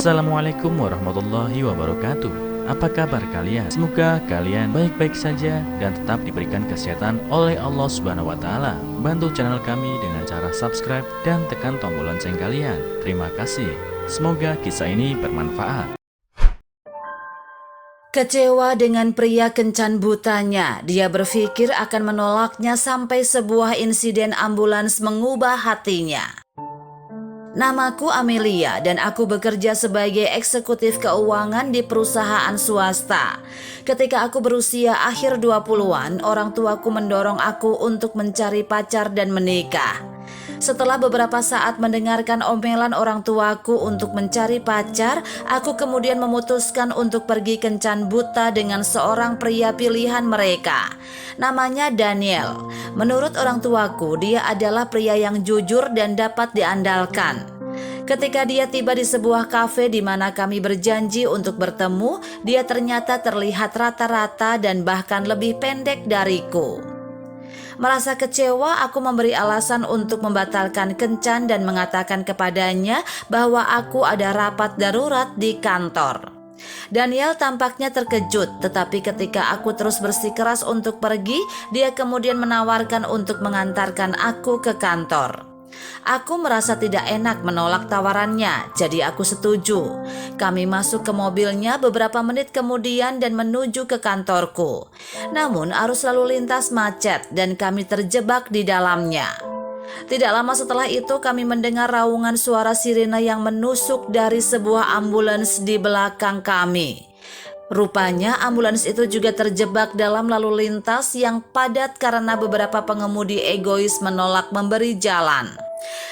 Assalamualaikum warahmatullahi wabarakatuh. Apa kabar kalian? Semoga kalian baik-baik saja dan tetap diberikan kesehatan oleh Allah Subhanahu wa Ta'ala. Bantu channel kami dengan cara subscribe dan tekan tombol lonceng kalian. Terima kasih. Semoga kisah ini bermanfaat. Kecewa dengan pria kencan butanya, dia berpikir akan menolaknya sampai sebuah insiden ambulans mengubah hatinya. Namaku Amelia dan aku bekerja sebagai eksekutif keuangan di perusahaan swasta. Ketika aku berusia akhir 20-an, orang tuaku mendorong aku untuk mencari pacar dan menikah. Setelah beberapa saat mendengarkan omelan orang tuaku untuk mencari pacar, aku kemudian memutuskan untuk pergi kencan buta dengan seorang pria pilihan mereka. Namanya Daniel. Menurut orang tuaku, dia adalah pria yang jujur dan dapat diandalkan. Ketika dia tiba di sebuah kafe di mana kami berjanji untuk bertemu, dia ternyata terlihat rata-rata dan bahkan lebih pendek dariku. Merasa kecewa, aku memberi alasan untuk membatalkan kencan dan mengatakan kepadanya bahwa aku ada rapat darurat di kantor. Daniel tampaknya terkejut, tetapi ketika aku terus bersikeras untuk pergi, dia kemudian menawarkan untuk mengantarkan aku ke kantor. Aku merasa tidak enak menolak tawarannya, jadi aku setuju. Kami masuk ke mobilnya beberapa menit kemudian dan menuju ke kantorku. Namun arus lalu lintas macet dan kami terjebak di dalamnya. Tidak lama setelah itu kami mendengar raungan suara sirine yang menusuk dari sebuah ambulans di belakang kami. Rupanya ambulans itu juga terjebak dalam lalu lintas yang padat karena beberapa pengemudi egois menolak memberi jalan.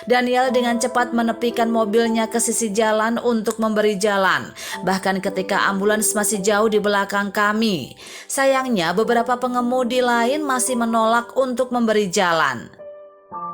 Daniel dengan cepat menepikan mobilnya ke sisi jalan untuk memberi jalan, bahkan ketika ambulans masih jauh di belakang kami. Sayangnya beberapa pengemudi lain masih menolak untuk memberi jalan.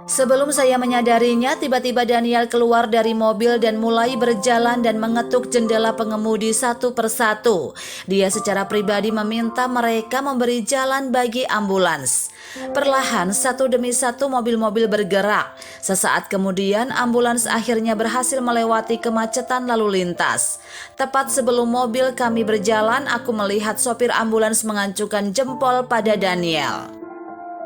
Sebelum saya menyadarinya, tiba-tiba Daniel keluar dari mobil dan mulai berjalan dan mengetuk jendela pengemudi satu persatu. Dia secara pribadi meminta mereka memberi jalan bagi ambulans. Perlahan, satu demi satu mobil-mobil bergerak. Sesaat kemudian, ambulans akhirnya berhasil melewati kemacetan lalu lintas. Tepat sebelum mobil kami berjalan, aku melihat sopir ambulans mengacukan jempol pada Daniel.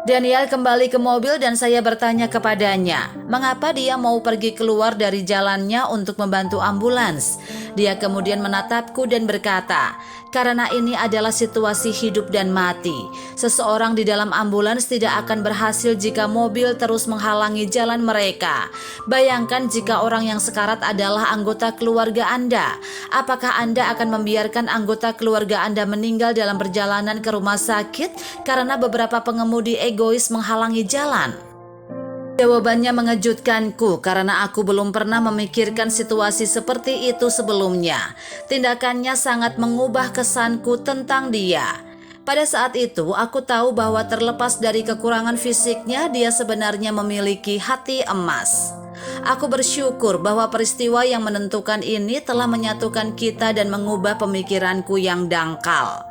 Daniel kembali ke mobil dan saya bertanya kepadanya, mengapa dia mau pergi keluar dari jalannya untuk membantu ambulans. Dia kemudian menatapku dan berkata, karena ini adalah situasi hidup dan mati. Seseorang di dalam ambulans tidak akan berhasil jika mobil terus menghalangi jalan mereka. Bayangkan jika orang yang sekarat adalah anggota keluarga Anda. Apakah Anda akan membiarkan anggota keluarga Anda meninggal dalam perjalanan ke rumah sakit karena beberapa pengemudi egois menghalangi jalan? Jawabannya mengejutkanku karena aku belum pernah memikirkan situasi seperti itu sebelumnya. Tindakannya sangat mengubah kesanku tentang dia. Pada saat itu, aku tahu bahwa terlepas dari kekurangan fisiknya, dia sebenarnya memiliki hati emas. Aku bersyukur bahwa peristiwa yang menentukan ini telah menyatukan kita dan mengubah pemikiranku yang dangkal.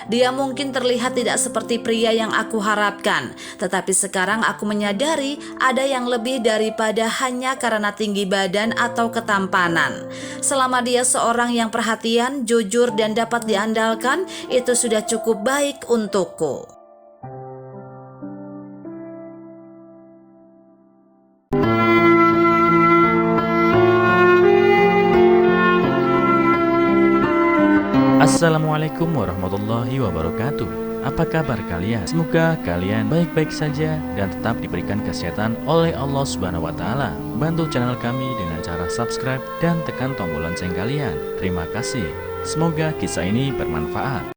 Dia mungkin terlihat tidak seperti pria yang aku harapkan, tetapi sekarang aku menyadari ada yang lebih daripada hanya karena tinggi badan atau ketampanan. Selama dia seorang yang perhatian, jujur, dan dapat diandalkan, itu sudah cukup baik untukku. Assalamualaikum warahmatullahi wabarakatuh. Apa kabar kalian? Semoga kalian baik-baik saja dan tetap diberikan kesehatan oleh Allah Subhanahu wa Ta'ala. Bantu channel kami dengan cara subscribe dan tekan tombol lonceng kalian. Terima kasih. Semoga kisah ini bermanfaat.